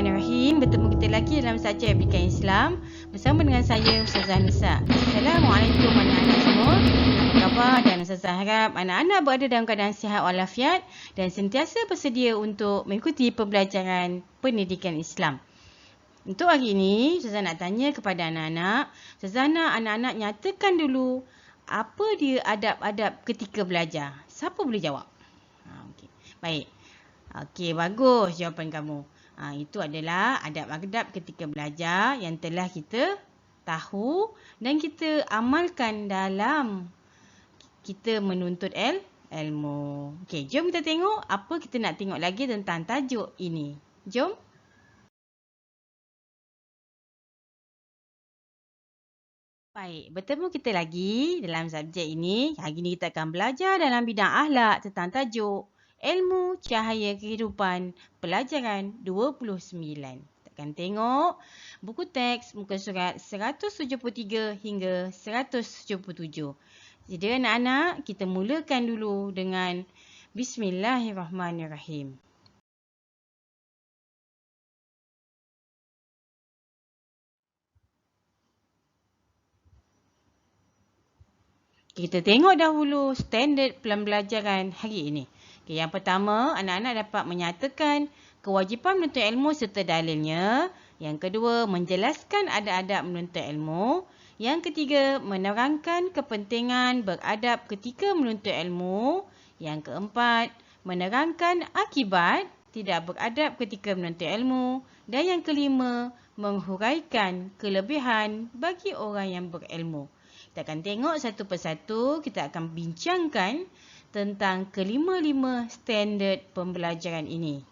Bismillahirrahmanirrahim. Bertemu kita lagi dalam Saja Pendidikan Islam bersama dengan saya Ustazah Nisa. Assalamualaikum anak-anak semua. Apa khabar? Dan Ustazah harap anak-anak berada dalam keadaan sihat walafiat dan sentiasa bersedia untuk mengikuti pembelajaran pendidikan Islam. Untuk hari ini, Ustazah nak tanya kepada anak-anak. Ustazah nak anak-anak nyatakan dulu apa dia adab-adab ketika belajar. Siapa boleh jawab? Okay. Baik. Okey, bagus jawapan kamu. Itu adalah adab-adab ketika belajar yang telah kita tahu dan kita amalkan dalam kita menuntut ilmu. Okey, jom kita tengok apa kita nak tengok lagi tentang tajuk ini. Jom. Baik, bertemu kita lagi dalam subjek ini. Hari ini kita akan belajar dalam bidang akhlak tentang tajuk Ilmu Cahaya Kehidupan Pelajaran 29. Kita akan tengok buku teks muka surat 173 hingga 177. Jadi anak-anak, kita mulakan dulu dengan Bismillahirrahmanirrahim. Kita tengok dahulu standard pembelajaran hari ini. Okay, yang pertama, anak-anak dapat menyatakan kewajipan menuntut ilmu serta dalilnya. Yang kedua, menjelaskan adab-adab menuntut ilmu. Yang ketiga, menerangkan kepentingan beradab ketika menuntut ilmu. Yang keempat, menerangkan akibat tidak beradab ketika menuntut ilmu. Dan yang kelima, menghuraikan kelebihan bagi orang yang berilmu. Kita akan tengok satu persatu, kita akan bincangkan tentang kelima-lima standard pembelajaran ini.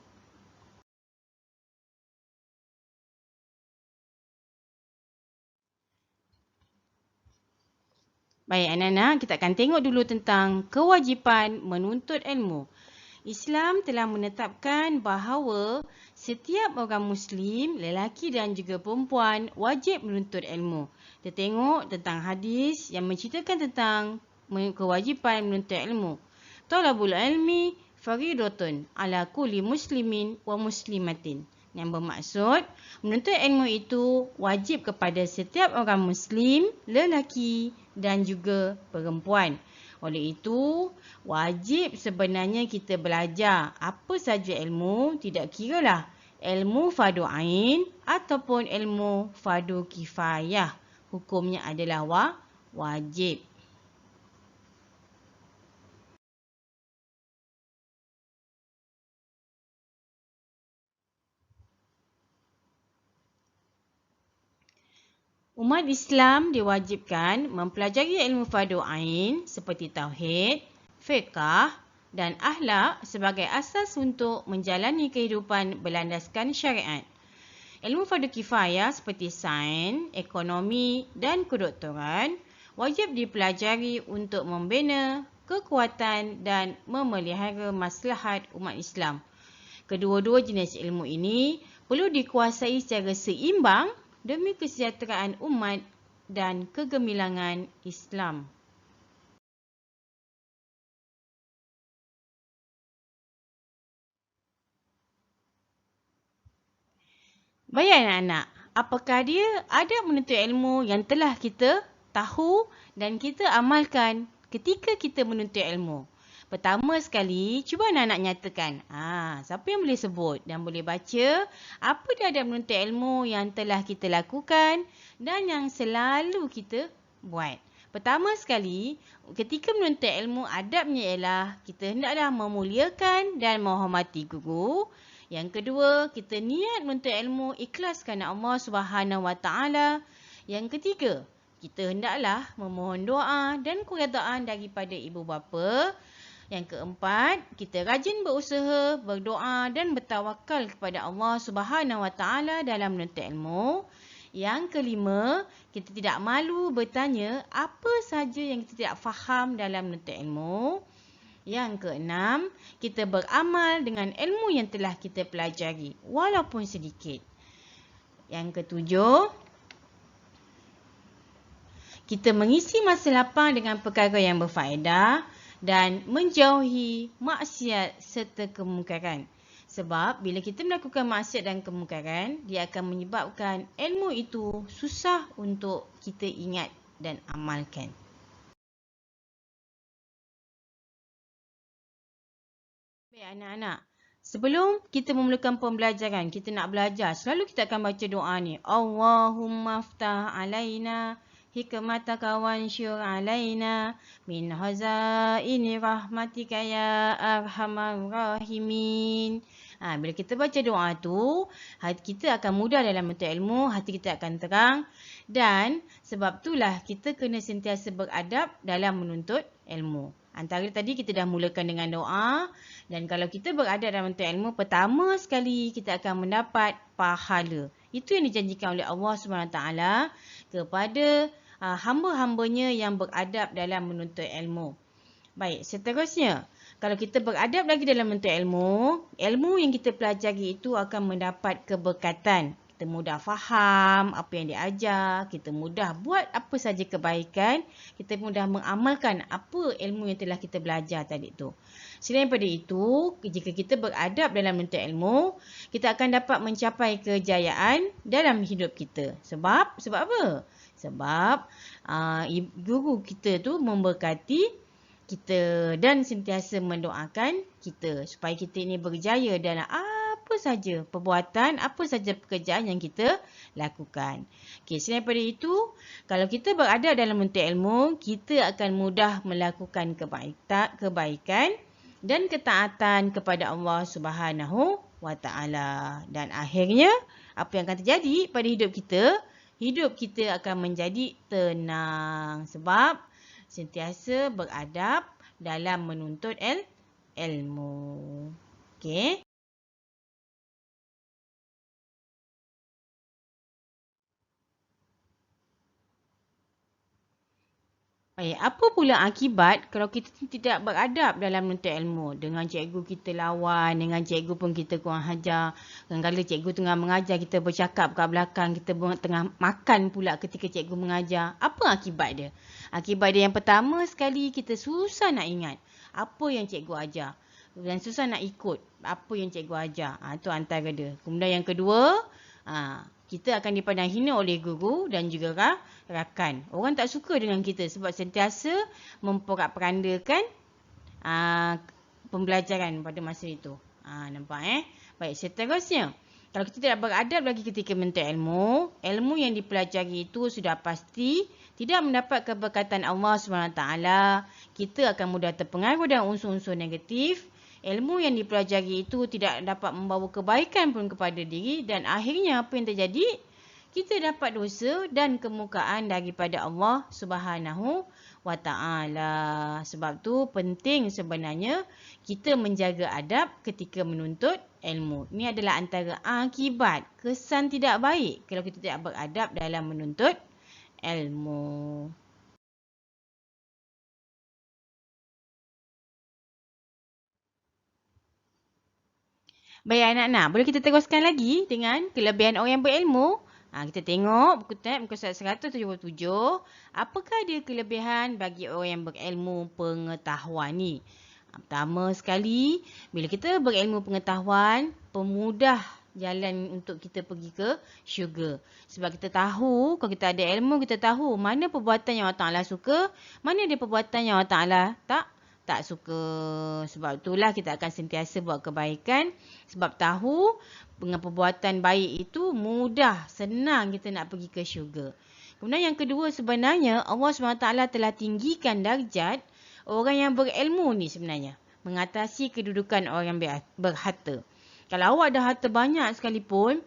Baik anak-anak, kita akan tengok dulu tentang kewajipan menuntut ilmu. Islam telah menetapkan bahawa setiap orang Muslim, lelaki dan juga perempuan wajib menuntut ilmu. Kita tengok tentang hadis yang menceritakan tentang kewajipan menuntut ilmu. Talabul ilmi faridatun ala kulli muslimin wa muslimatin. Yang bermaksud, menuntut ilmu itu wajib kepada setiap orang Muslim, lelaki dan juga perempuan. Oleh itu, wajib sebenarnya kita belajar apa saja ilmu, tidak kiralah ilmu fardu ain ataupun ilmu fardu kifayah. Hukumnya adalah wajib. Umat Islam diwajibkan mempelajari ilmu fardu ain seperti tauhid, fiqh dan akhlak sebagai asas untuk menjalani kehidupan berlandaskan syariat. Ilmu fardu kifayah seperti sains, ekonomi dan kedoktoran wajib dipelajari untuk membina kekuatan dan memelihara maslahat umat Islam. Kedua-dua jenis ilmu ini perlu dikuasai secara seimbang demi kesejahteraan umat dan kegemilangan Islam. Baik anak-anak, apakah dia adab menuntut ilmu yang telah kita tahu dan kita amalkan ketika kita menuntut ilmu? Pertama sekali, cuba anak-anak nyatakan. Siapa yang boleh sebut dan boleh baca apa dia adab menuntut ilmu yang telah kita lakukan dan yang selalu kita buat. Pertama sekali, ketika menuntut ilmu, adabnya ialah kita hendaklah memuliakan dan menghormati guru. Yang kedua, kita niat menuntut ilmu ikhlas kerana Allah Subhanahu Wa Taala. Yang ketiga, kita hendaklah memohon doa dan keredaan daripada ibu bapa. Yang keempat, kita rajin berusaha, berdoa dan bertawakal kepada Allah Subhanahu Wa Taala dalam menuntut ilmu. Yang kelima, kita tidak malu bertanya apa saja yang kita tidak faham dalam menuntut ilmu. Yang keenam, kita beramal dengan ilmu yang telah kita pelajari, walaupun sedikit. Yang ketujuh, kita mengisi masa lapang dengan perkara yang berfaedah dan menjauhi maksiat serta kemungkaran. Sebab bila kita melakukan maksiat dan kemungkaran, dia akan menyebabkan ilmu itu susah untuk kita ingat dan amalkan. Baik anak-anak, sebelum kita memulakan pembelajaran, kita nak belajar, selalu kita akan baca doa ni. Allahumma aftah alaina hikmataka wansyur alaina min hazaini rahmatika ya arhamar rahimin. Bila kita baca doa tu, hati kita akan mudah dalam menuntut ilmu, hati kita akan terang. Dan sebab itulah kita kena sentiasa beradab dalam menuntut ilmu. Antara tadi kita dah mulakan dengan doa. Dan kalau kita beradab dalam menuntut ilmu, pertama sekali kita akan mendapat pahala. Itu yang dijanjikan oleh Allah SWT kepada hamba-hambanya yang beradab dalam menuntut ilmu. Baik, seterusnya. Kalau kita beradab lagi dalam menuntut ilmu, ilmu yang kita pelajari itu akan mendapat keberkatan. Kita mudah faham apa yang diajar, kita mudah buat apa saja kebaikan, kita mudah mengamalkan apa ilmu yang telah kita belajar tadi tu. Selain daripada itu, jika kita beradab dalam menuntut ilmu, kita akan dapat mencapai kejayaan dalam hidup kita. Sebab apa? Sebab guru kita tu memberkati kita dan sentiasa mendoakan kita supaya kita ini berjaya dalam apa saja perbuatan, apa saja pekerjaan yang kita lakukan. Okey, selain daripada itu, kalau kita beradab dalam menuntut ilmu, kita akan mudah melakukan kebaikan dan ketaatan kepada Allah Subhanahu wa Ta'ala. Dan akhirnya, apa yang akan terjadi pada hidup kita akan menjadi tenang sebab sentiasa beradab dalam menuntut ilmu. Okey. Baik, apa pula akibat kalau kita tidak beradab dalam menuntut ilmu? Dengan cikgu kita lawan, dengan cikgu pun kita kurang ajar. Kadang-kadang cikgu tengah mengajar, kita bercakap kat belakang, kita tengah makan pula ketika cikgu mengajar. Apa akibat dia? Akibat dia yang pertama sekali, kita susah nak ingat apa yang cikgu ajar. Dan susah nak ikut apa yang cikgu ajar. Itu antara dia. Kemudian yang kedua, kita akan dipandang hina oleh guru dan juga rakan. Orang tak suka dengan kita sebab sentiasa memporak-perandakan pembelajaran pada masa itu. Nampak Baik, seterusnya. Kalau kita tidak beradab lagi ketika menuntut ilmu, ilmu yang dipelajari itu sudah pasti tidak mendapat keberkatan Allah SWT. Kita akan mudah terpengaruh dengan unsur-unsur negatif. Ilmu yang dipelajari itu tidak dapat membawa kebaikan pun kepada diri dan akhirnya apa yang terjadi? Kita dapat dosa dan kemukaan daripada Allah Subhanahu wa Ta'ala. Sebab tu penting sebenarnya kita menjaga adab ketika menuntut ilmu. Ini adalah antara akibat kesan tidak baik kalau kita tidak beradab dalam menuntut ilmu. Baik anak-anak, boleh kita teruskan lagi dengan kelebihan orang yang berilmu? Kita tengok buku tab muka surat 177. Apakah dia kelebihan bagi orang yang berilmu pengetahuan ni? Pertama sekali, bila kita berilmu pengetahuan, pemudah jalan untuk kita pergi ke syurga. Sebab kita tahu, kalau kita ada ilmu, kita tahu mana perbuatan yang Allah Ta'ala suka, mana dia perbuatan yang Allah Ta'ala tak suka. Sebab itulah kita akan sentiasa buat kebaikan. Sebab tahu dengan perbuatan baik itu mudah, senang kita nak pergi ke syurga. Kemudian yang kedua sebenarnya Allah SWT telah tinggikan darjat orang yang berilmu ni sebenarnya. Mengatasi kedudukan orang yang berharta. Kalau awak ada harta banyak sekalipun,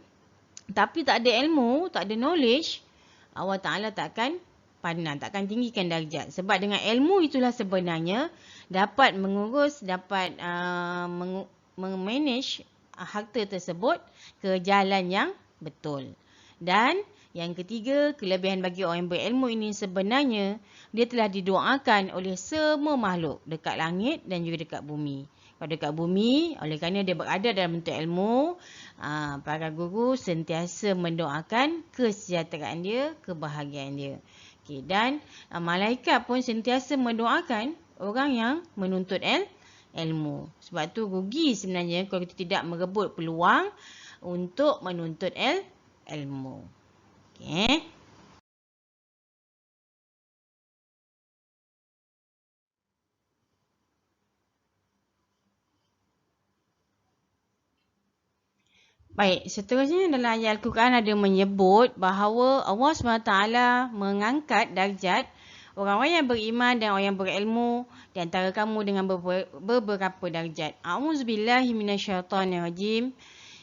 tapi tak ada ilmu, tak ada knowledge, Allah Ta'ala takkan pandang, takkan tinggikan darjat. Sebab dengan ilmu itulah sebenarnya dapat mengurus, dapat memanage harta tersebut ke jalan yang betul. Dan yang ketiga, kelebihan bagi orang yang berilmu ini sebenarnya dia telah didoakan oleh semua makhluk dekat langit dan juga dekat bumi. Kalau dekat bumi, oleh kerana dia berada dalam bentuk ilmu, para guru sentiasa mendoakan kesejahteraan dia, kebahagiaan dia. Okay, dan malaikat pun sentiasa mendoakan orang yang menuntut ilmu. Sebab tu rugi sebenarnya kalau kita tidak merebut peluang untuk menuntut ilmu. Okey. Baik, seterusnya dalam ayat Al-Quran ada menyebut bahawa Allah SWT mengangkat darjat orang-orang yang beriman dan orang yang berilmu di antara kamu dengan beberapa darjat. A'udzubillahi minasyaitonirrajim.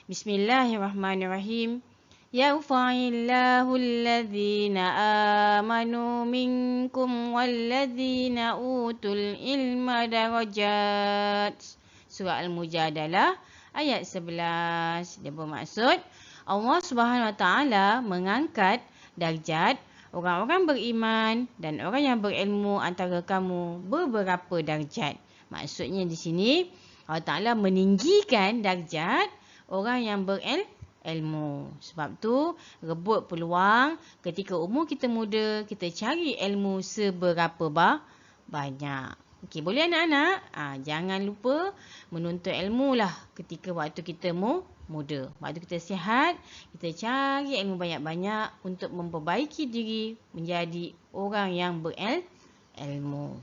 Bismillahirrahmanirrahim. Yarfa'illahu alladhina amanu minkum walladhina utul ilma darajat. Surah Al-Mujadalah ayat 11. Dia bermaksud Allah Subhanahu Wa Taala mengangkat darjat orang-orang beriman dan orang yang berilmu antara kamu beberapa darjat. Maksudnya di sini Allah Taala meninggikan darjat orang yang berilmu. Sebab tu rebut peluang ketika umur kita muda, kita cari ilmu seberapa banyak. Okey, boleh anak-anak? Jangan lupa menuntut ilmu lah ketika waktu kita muda. Waktu kita sihat, kita cari ilmu banyak-banyak untuk memperbaiki diri menjadi orang yang berilmu.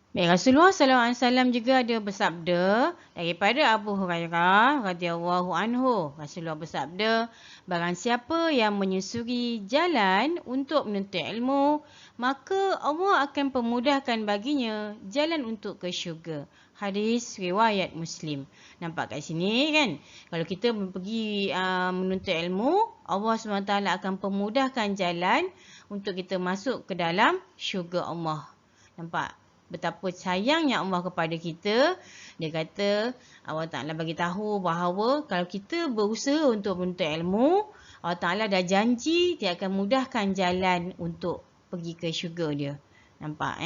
Baik, Rasulullah SAW juga ada bersabda daripada Abu Hurairah radhiyallahu anhu. Rasulullah bersabda, barang siapa yang menyusuri jalan untuk menuntut ilmu, maka Allah akan pemudahkan baginya jalan untuk ke syurga. Hadis riwayat Muslim. Nampak kat sini kan? Kalau kita pergi menuntut ilmu, Allah SWT akan pemudahkan jalan untuk kita masuk ke dalam syurga Allah. Nampak? Betapa sayangnya Allah kepada kita. Dia kata Allah Ta'ala bagi tahu bahawa kalau kita berusaha untuk menuntut ilmu, Allah Ta'ala dah janji dia akan mudahkan jalan untuk pergi ke syurga dia. Nampak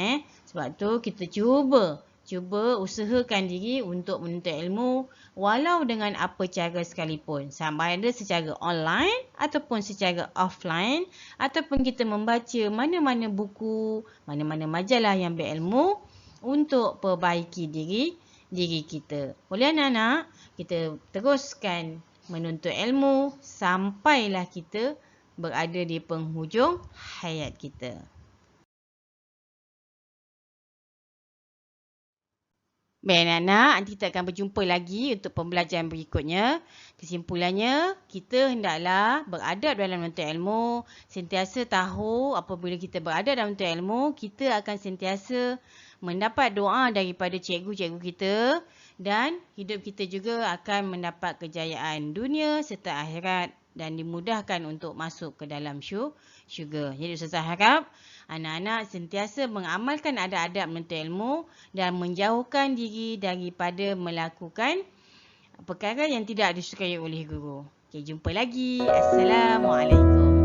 Sebab tu kita cuba usahakan diri untuk menuntut ilmu walau dengan apa cara sekalipun. Sama ada secara online ataupun secara offline, ataupun kita membaca mana-mana buku, mana-mana majalah yang berilmu untuk perbaiki diri kita. Boleh anak-anak? Kita teruskan menuntut ilmu sampailah kita berada di penghujung hayat kita. Baik anak-anak, nanti kita akan berjumpa lagi untuk pembelajaran berikutnya. Kesimpulannya, kita hendaklah beradab dalam menuntut ilmu. Sentiasa tahu apabila kita beradab dalam menuntut ilmu, kita akan sentiasa mendapat doa daripada cikgu-cikgu kita. Dan hidup kita juga akan mendapat kejayaan dunia serta akhirat. Dan dimudahkan untuk masuk ke dalam syurga. Jadi Ustazah harap anak-anak sentiasa mengamalkan adab-adab menuntut ilmu dan menjauhkan diri daripada melakukan perkara yang tidak disukai oleh guru. Okey, jumpa lagi. Assalamualaikum.